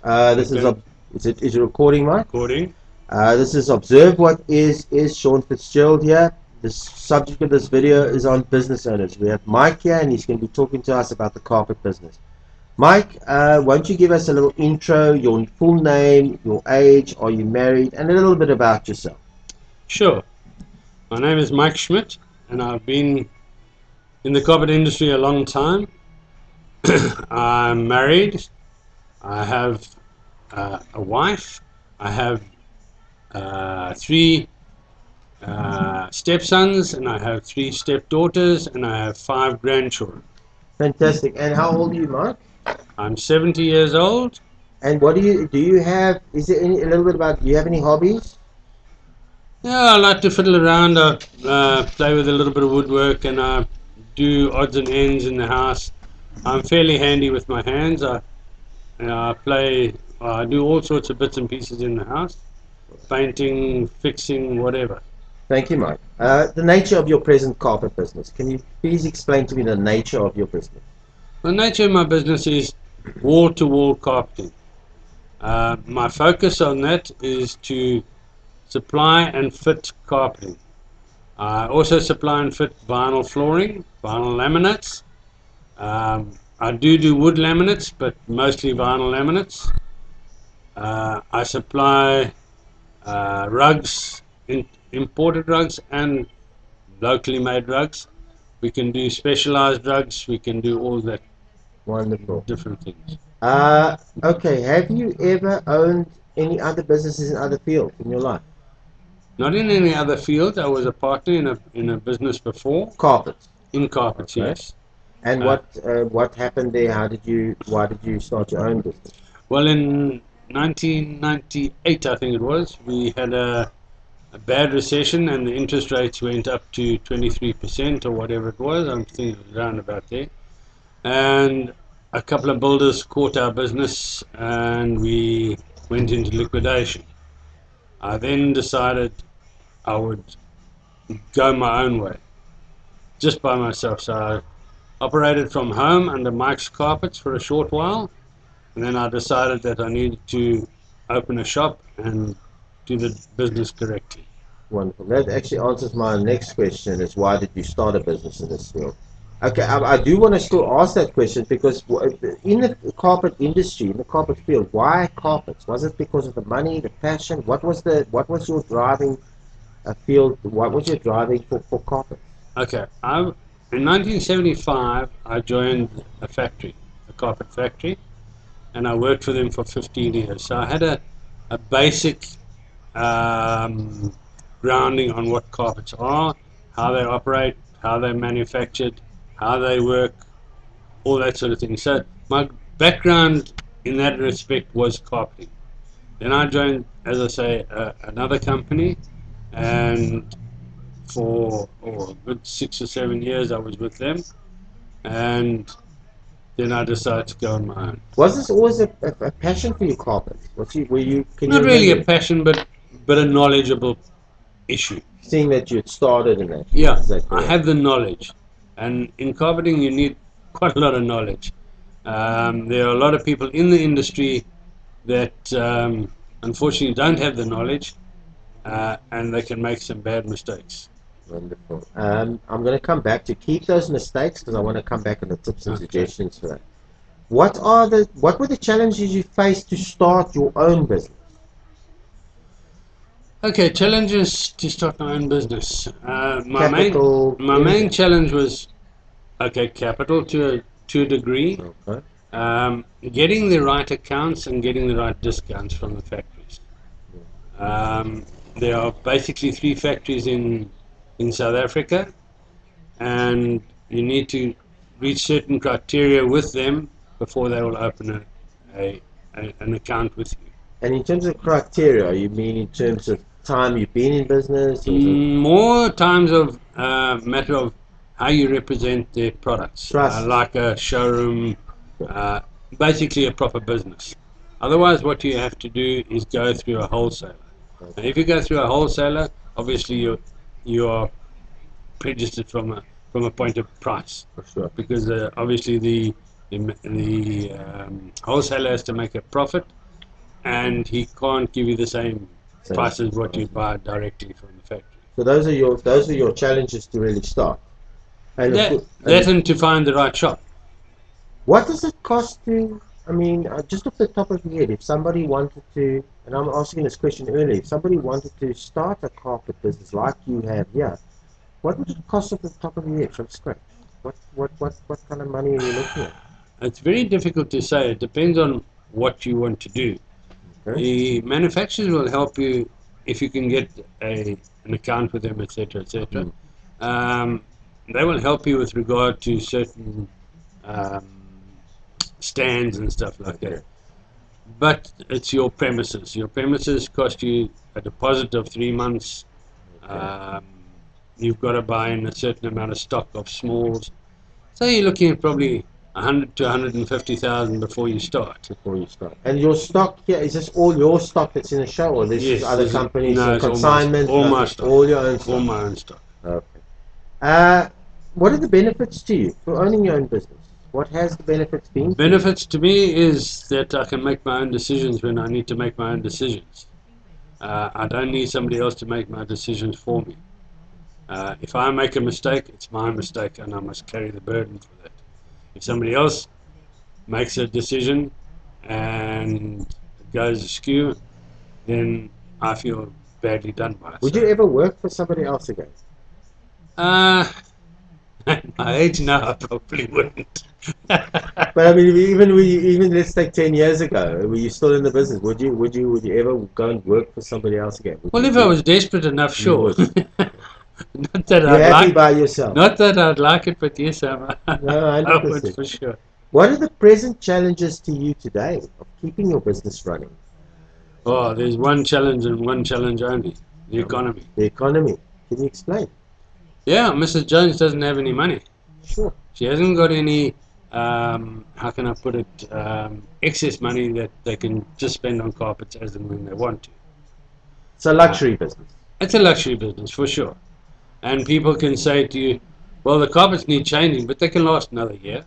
This is Okay. is it recording, Mike? Recording. This is Observe What is Sean Fitzgerald here. The subject of this video is on business owners. We have Mike here, and he's going to be talking to us about the carpet business. Mike, won't you give us a little intro, your full name, your age, are you married, and a little bit about yourself? Sure. My name is Mike Schmidt, and I've been in the carpet industry a long time. I'm married. I have a wife. I have three stepsons, and I have three stepdaughters, and I have five grandchildren. Fantastic. And how old are you, Mike? I'm 70 years old. And what do you have? Is there a little bit about? Do you have any hobbies? Yeah, I like to fiddle around. I play with a little bit of woodwork, and I do odds and ends in the house. I'm fairly handy with my hands. I play. I do all sorts of bits and pieces in the house, painting, fixing, whatever. Thank you, Mike. The nature of your present carpet business. Can you please explain to me the nature of your business? The nature of my business is wall-to-wall carpeting. My focus on that is to supply and fit carpeting. I also supply and fit vinyl flooring, vinyl laminates. I do wood laminates, but mostly vinyl laminates. I supply rugs, imported rugs and locally made rugs. We can do specialized rugs. We can do all that Wonderful. different things. Okay. Have you ever owned any other businesses in other fields in your life? Not in any other field. I was a partner in a business before Carpets. in carpets. Okay. Yes. And Uh, what happened there? Why did you start your own business? well, in 1998, I think it was, we had a bad recession and the interest rates went up to 23% or whatever it was. I'm thinking it was around about there. And a couple of builders caught our business and we went into liquidation. I then decided I would go my own way, just by myself. So I operated from home under Mike's Carpets for a short while, and then I decided that I needed to open a shop and do the business correctly. Wonderful. That actually answers my next question: is why did you start a business in this field? Okay, I do want to still ask that question because in the carpet industry, in the carpet field, why carpets? Was it because of the money, the passion? What was your driving field? What was your driving for carpet? Okay, in 1975 I joined a factory, a carpet factory, and I worked for them for 15 years. So I had a basic um, grounding on what carpets are, how they operate, how they're manufactured, how they work, all that sort of thing. So my background in that respect was carpeting. Then I joined, as I say, another company, and for a good 6 or 7 years I was with them, and then I decided to go on my own. Was this always a passion for you, carpets? Were you? Can you Not really a remember passion, but a knowledgeable issue. seeing that you had started in that field? Yeah, Is that I correct? have the knowledge, and in carpeting you need quite a lot of knowledge. There are a lot of people in the industry that unfortunately don't have the knowledge, and they can make some bad mistakes. Wonderful. I'm going to come back to keep those mistakes because I want to come back on the tips and Okay. suggestions for that. What were the challenges you faced to start your own business? Okay, challenges to start my own business. Capital, My main anything. challenge was okay, capital to a degree, Okay. getting the right accounts and getting the right discounts from the factories. Um, there are basically three factories in South Africa, and you need to reach certain criteria with them before they will open an account with you. And in terms of criteria, you mean in terms of time you've been in business, or is it More times of matter of how you represent their products, trust? like a showroom, Okay. uh, basically a proper business. Otherwise, what you have to do is go through a wholesaler. And if you go through a wholesaler, obviously you are prejudiced from a point of price, For sure. because obviously the wholesaler has to make a profit, and he can't give you the same Same price as what price. you buy directly from the factory. So those are your challenges to really start. And of course, That and to find the right shop. what does it cost to? I mean, just off the top of your head, if somebody wanted to, and I'm asking this question earlier, if somebody wanted to start a carpet business like you have here, what would it cost off the top of your head from scratch? What kind of money are you looking at? It's very difficult to say. It depends on what you want to do. Okay? The manufacturers will help you if you can get an account with them, etc., etc. Mm. Um, they will help you with regard to certain um, stands and stuff like Okay. that. But it's your premises. Your premises cost you a deposit of 3 months. Okay. You've got to buy in a certain amount of stock of smalls. So you're looking at probably 100 to 150,000 before you start. Before you start. And your stock here, is this all your stock that's in the show, or this is Yes, other companies, no, it's consignment, all my nothing, stock. all your own All stock? my own stock. Okay. What are the benefits to you for owning your own business? What has the benefits been for you? Benefits to me is that I can make my own decisions when I need to make my own decisions. I don't need somebody else to make my decisions for me. If I make a mistake, it's my mistake, and I must carry the burden for that. If somebody else makes a decision and it goes askew, then I feel badly done by it. Would you ever work for somebody else again? Uh, at my age now, I probably wouldn't. But I mean, even let's take 10 years ago, were you still in the business? Would you ever go and work for somebody else again? Well, if I was desperate enough, You sure. would. Not that You're I'd happy like, by yourself. not that I'd like it, but yes, No, I would 100%. for sure. What are the present challenges to you today of keeping your business running? Oh, there's one challenge and one challenge only: the economy. The economy. Can you explain? Yeah, Mrs. Jones doesn't have any money. Sure. She hasn't got any, how can I put it, excess money that they can just spend on carpets as and when they want to. It's a luxury business. It's a luxury business for sure. And people can say to you, well, the carpets need changing, but they can last another year.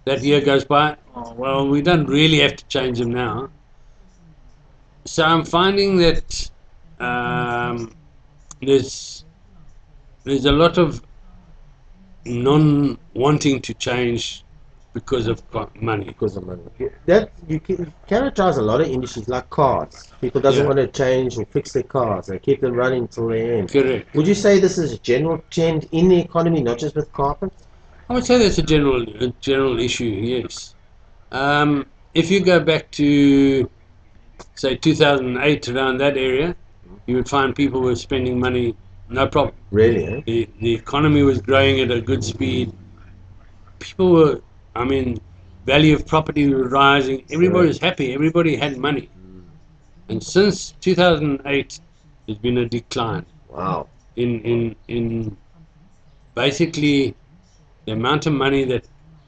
That year goes by, oh, well, we don't really have to change them now. So I'm finding that there's a lot of non-wanting to change because of money. Because of money. That you can characterize a lot of industries like cars. People doesn't Yeah. want to change or fix their cars. They keep them running until the end. Correct. Would you say this is a general trend in the economy, not just with carpets? I would say that's a general issue. Yes. If you go back to say 2008, around that area, you would find people were spending money, no problem. Really, eh? The economy was growing at a good speed. People were, I mean, value of property was rising. Everybody was happy. Everybody had money. And since 2008, there's been a decline Wow. in basically the amount of money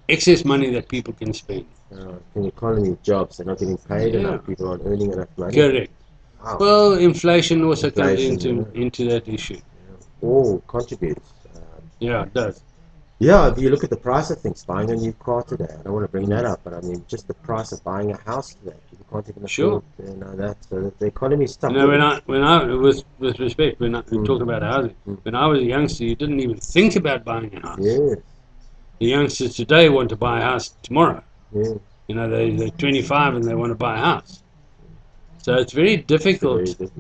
excess money that people can spend. In the economy, jobs, they're not getting paid Yeah. enough. People aren't earning enough money. Correct. Wow. Well, inflation also Inflation, comes into that issue. All contributes. Yeah, it does. Yeah, if you look at the price of things, buying a new car today, I don't want to bring that up, but I mean, just the price of buying a house today, people can't even Sure. afford, that. So the economy is tough. You know, when I with respect, when we talk about housing, when I was a youngster, you didn't even think about buying a house. Yes, The youngsters today want to buy a house tomorrow. yes. You know, they're 25 and they want to buy a house. So it's very It's very difficult difficult.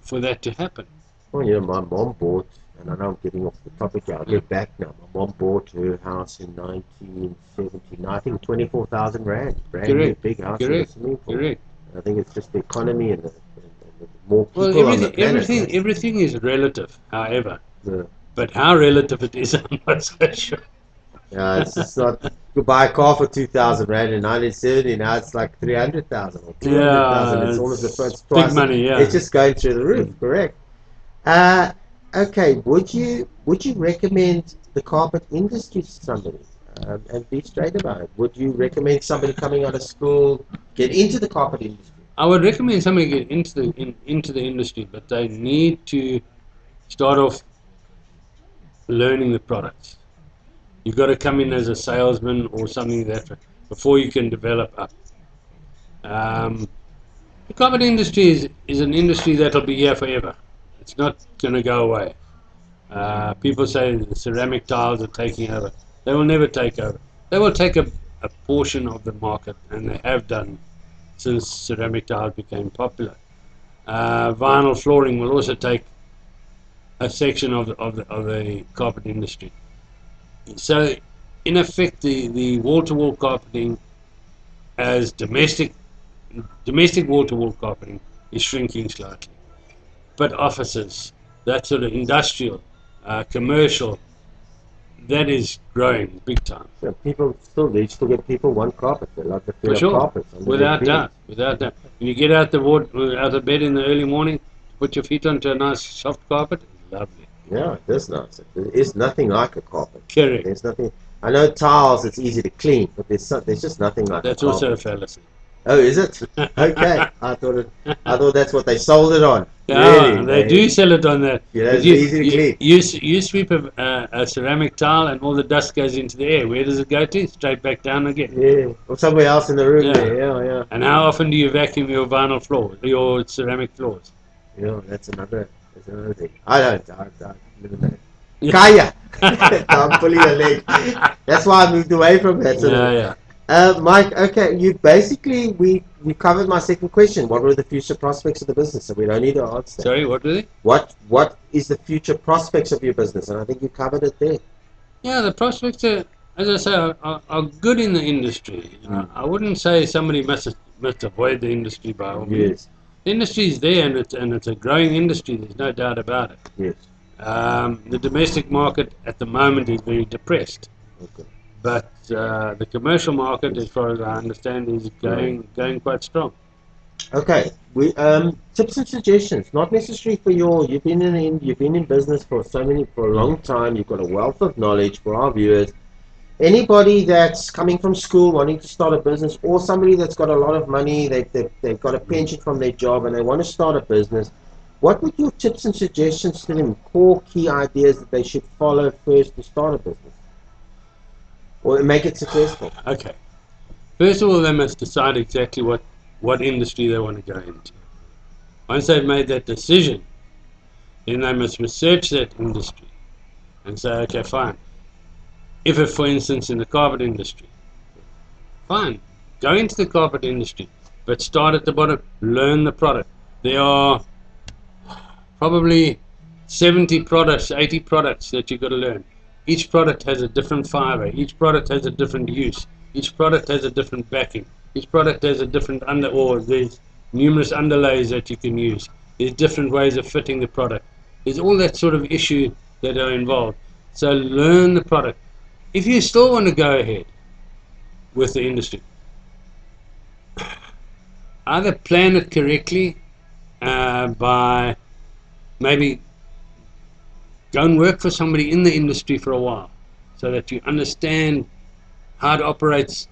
for that to happen. Well, my mom bought, and I know I'm getting off the topic here, I'll get back now. My mom bought her house in 1979, I think 24,000 Rand. Brand new Correct. big house with a Correct. swimming pool. Correct. I think it's just the economy and the more people Well, on the planet. Right? everything is relative, however. The- But how relative it is, I'm not so sure. it's just not. You buy a car for 2,000 Rand in 1970, now it's like 300,000 or 200,000. Yeah, It's all of the it's first big twice. money, yeah. It's just going through the roof, correct? Okay, would you recommend the carpet industry to somebody? And be straight about it. Would you recommend somebody coming out of school get into the carpet industry? I would recommend somebody get into the industry, but they need to start off learning the products. You've got to come in as a salesman or something like that before you can develop up. The carpet industry is an industry that'll be here forever. It's not going to go away. People say the ceramic tiles are taking over. They will never take over. They will take a portion of the market, and they have done since ceramic tiles became popular. Vinyl flooring will also take a section of the carpet industry. So, in effect, the wall-to-wall carpeting as domestic wall-to-wall carpeting is shrinking slightly. But offices, that sort of industrial, commercial, that is growing big time. So people still, they still get people want carpet. They love the feel For of sure, carpets. without doubt, without doubt. When you get out out of bed in the early morning, put your feet onto a nice soft carpet, it's lovely. Yeah, it is nice. There is nothing like a carpet. Correct. There's nothing. I know tiles, it's easy to clean, but there's just nothing like That's a carpet. also a fallacy. Oh, is it? Okay. I thought that's what they sold it on. Yeah, Really? they do sell it on that. Yeah, it's easy to clean. You sweep a ceramic tile and all the dust goes into the air. Where does it go to? Straight back down again. Yeah, or somewhere else in the room. Yeah. There. Yeah. And how often do you vacuum your vinyl floors, your ceramic floors? Yeah, that's another thing. I never know. Kaya! I'm pulling a leg. That's why I moved away from that. Yeah. Mike, okay, we covered my second question. What were the future prospects of the business? So we don't need to answer. Sorry, what were they? What is the future prospects of your business? And I think you covered it there. Yeah, the prospects are, as I say, are good in the industry. I wouldn't say somebody must avoid the industry by all means. Yes. The industry is there, and it's a growing industry. There's no doubt about it. Yes. The domestic market at the moment is very depressed. Okay. But the commercial market, as far as I understand, is going quite strong. Okay, we tips and suggestions. Not necessarily for you've been in business for a long time. You've got a wealth of knowledge for our viewers. Anybody that's coming from school wanting to start a business, or somebody that's got a lot of money, they've got a pension from their job and they want to start a business. What would your tips and suggestions to them? Core key ideas that they should follow first to start a business or make it successful? Okay. First of all, they must decide exactly what industry they want to go into. Once they've made that decision, then they must research that industry and say, okay, fine. If, for instance, in the carpet industry, fine, go into the carpet industry, but start at the bottom, learn the product. There are probably 70 products, 80 products that you've got to learn. Each product has a different fiber. Each product has a different use. Each product has a different backing. Each product has a different there's numerous underlays that you can use. There's different ways of fitting the product. There's all that sort of issue that are involved. So learn the product. If you still want to go ahead with the industry, either plan it correctly by maybe go and work for somebody in the industry for a while so that you understand how it operates.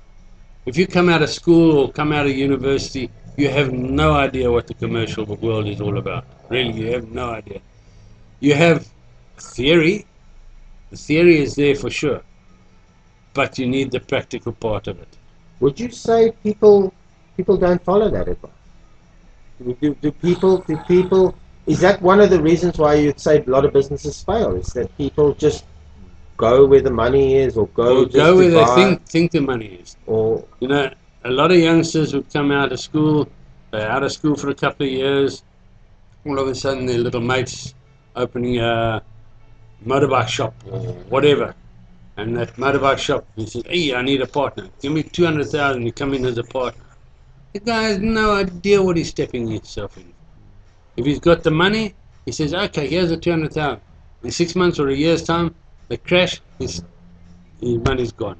If you come out of school or come out of university, you have no idea what the commercial world is all about. Really, you have no idea. You have theory. The theory is there for sure, but you need the practical part of it. Would you say people don't follow that advice? Do people? Is that one of the reasons why you'd say a lot of businesses fail? Is that people just go where the money is, or go where they think the money is? Or a lot of youngsters would come out of school. They're out of school for a couple of years. All of a sudden, their little mates opening a motorbike shop or whatever. And that motorbike shop, he says, hey, I need a partner. Give me 200,000, you come in as a partner. The guy has no idea what he's stepping himself in. If he's got the money, he says, okay, here's the 200,000. In 6 months or a year's time, they crash, his money's gone.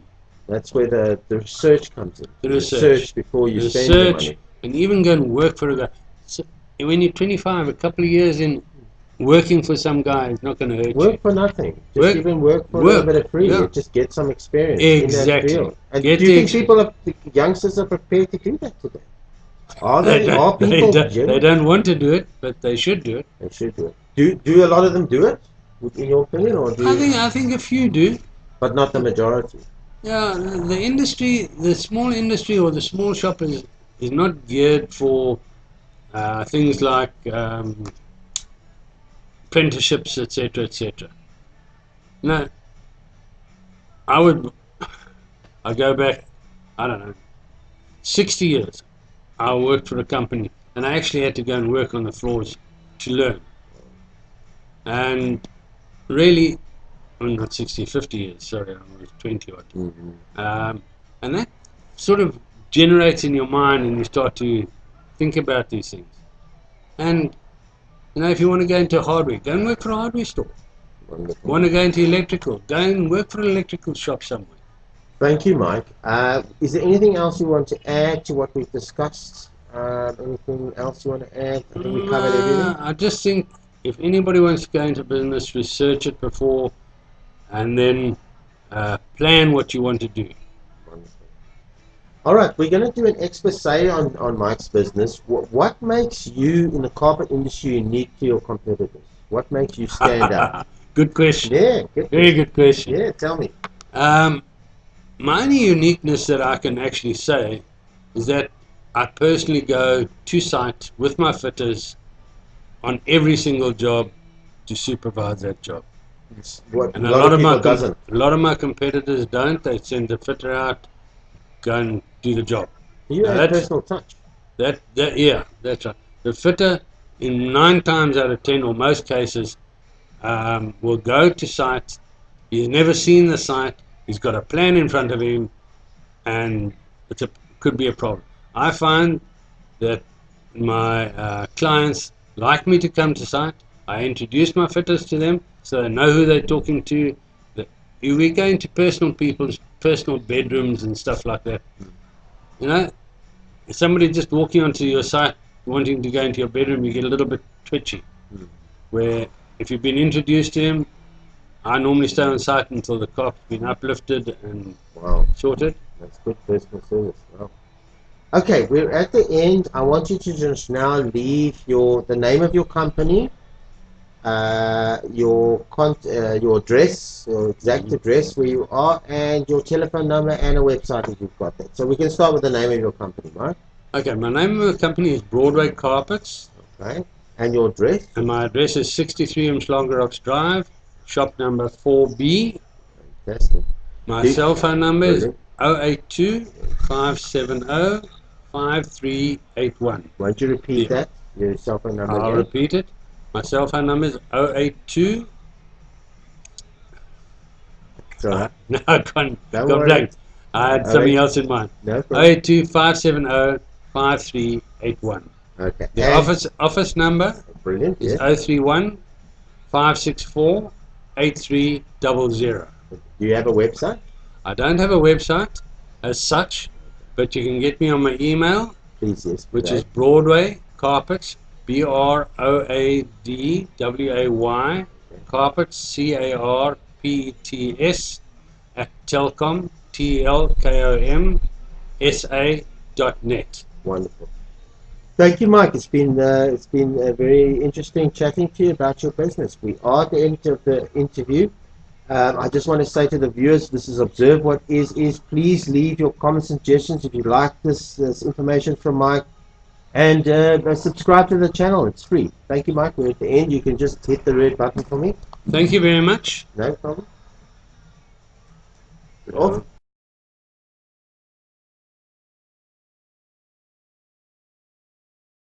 That's where the research comes in. The research before you spend the money. And even go and work for a guy. So when you're 25, a couple of years in, working for some guy is not going to hurt you. Work for nothing. Just even work for a little bit of free. Yeah. Just get some experience in that field. And do you think the youngsters are prepared to do that today? Are they? Are people? They don't want to do it, but they should do it. They should do it. Do a lot of them do it, in your opinion, or do? I think a few do, but not the majority. Yeah, the industry, the small industry or the small shop is not geared for things like apprenticeships, etc., etc. No, I go back, I don't know, 60 years. I worked for a company, and I actually had to go and work on the floors to learn. And really, well, not 60, 50 years, sorry, I was 20 odd. And that sort of generates in your mind, and you start to think about these things. And, if you want to go into hardware, go and work for a hardware store. Wonderful. Want to go into electrical, go and work for an electrical shop somewhere. Thank you, Mike. Is there anything else you want to add to what we've discussed? Anything else you want to add? I think we covered everything. I just think if anybody wants to go into business, research it before, and then plan what you want to do. Wonderful. All right, we're going to do an expose on Mike's business. What makes you in the carpet industry unique to your competitors? What makes you stand out? Good question. Yeah, good Very good question. Yeah, tell me. My only uniqueness that I can actually say is that I personally go to site with my fitters on every single job to supervise that job. What And a lot of people doesn't. A lot of my competitors don't. They send the fitter out, go and do the job. You Now add personal touch. Yeah, that's right. The fitter, in 9 times out of 10, or most cases, will go to site. He's never seen the site. He's got a plan in front of him, and could be a problem. I find that my clients like me to come to site. I introduce my fitters to them so they know who they're talking to. We go into personal people's personal bedrooms and stuff like that. Somebody just walking onto your site wanting to go into your bedroom, you get a little bit twitchy. Where if you've been introduced to him, I normally stay on site until the carpet's been uplifted and sorted. That's good personal service. Wow. Okay, we're at the end. I want you to just now leave the name of your company, your address, your exact address where you are, and your telephone number and a website if you've got that. So we can start with the name of your company, right? Okay, my name of the company is Broadway Carpets. Okay, and your address? And my address is 63 Umschlagerocks Drive, shop number 4B. Fantastic. My cell phone number is 082 570 5381. Won't you repeat that? Your cell phone number I'll again? repeat it. My cell phone number is 082. Sorry. No, I can't. Don't Got worry. blank. I had something else in mind. No problem. 082 570 5381. Okay. The office number Brilliant. is Yeah. 031 564 8300. Do you have a website? I don't have a website as such, but you can get me on my email, Please, yes. which is Broadway Carpets, BROADWAY Carpets, CARPETS at Telcom, TLKOM, SA.net. Thank you, Mike. It's been very interesting chatting to you about your business. We are at the end of the interview. I just want to say to the viewers, this is Observe What Is. Please leave your comments and suggestions if you like this information from Mike. And subscribe to the channel. It's free. Thank you, Mike. We're at the end. You can just hit the red button for me. Thank you very much. No problem. Off.